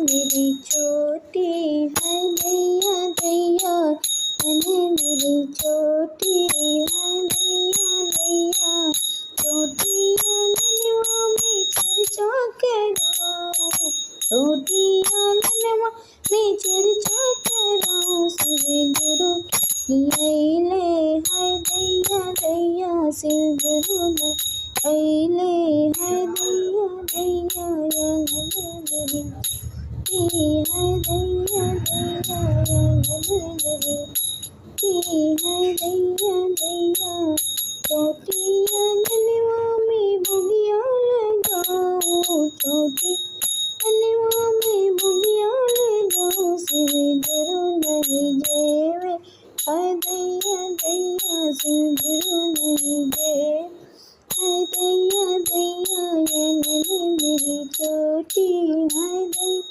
मेरी छोटी है दैया दैया, मैंने मेरी छोटी है दैया दैया। छोटी आंगनवा में चर्चा करो, छोटी आंगनवा में चर्चा करो, शिव गुरु अइले हाय दैया दैया, शिव गुरु ने अइले हाय दैया दैया। मेरी है दैया दैया, मेरी है दैया दैया। छोटी आंगनवा में बुगिया लगाओ, छोटी आंगनवा में बुगिया लगाओ, शिव गुरु नहीं जेवे हाय दैया दैया, शिव गुरु नहीं जेवे हाय दैया दैया। मेरी छोटी है दैया।